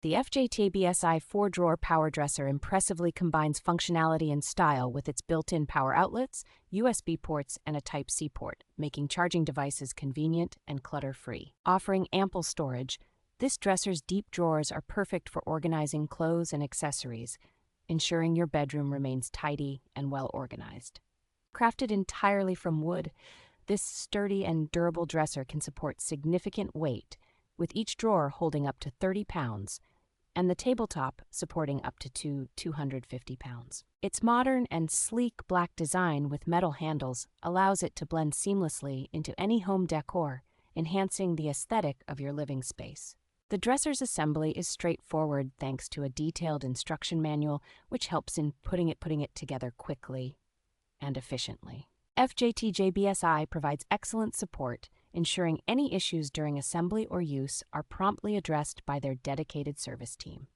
The FJTJBSI 4-drawer power dresser impressively combines functionality and style with its built-in power outlets, USB ports, and a Type-C port, making charging devices convenient and clutter-free. Offering ample storage, this dresser's deep drawers are perfect for organizing clothes and accessories, ensuring your bedroom remains tidy and well organized. Crafted entirely from wood, this sturdy and durable dresser can support significant weight, with each drawer holding up to 30 pounds, and the tabletop supporting up to 250 pounds. Its modern and sleek black design with metal handles allows it to blend seamlessly into any home decor, enhancing the aesthetic of your living space. The dresser's assembly is straightforward thanks to a detailed instruction manual, which helps in putting it together quickly and efficiently. FJTJBSI provides excellent support, ensuring any issues during assembly or use are promptly addressed by their dedicated service team.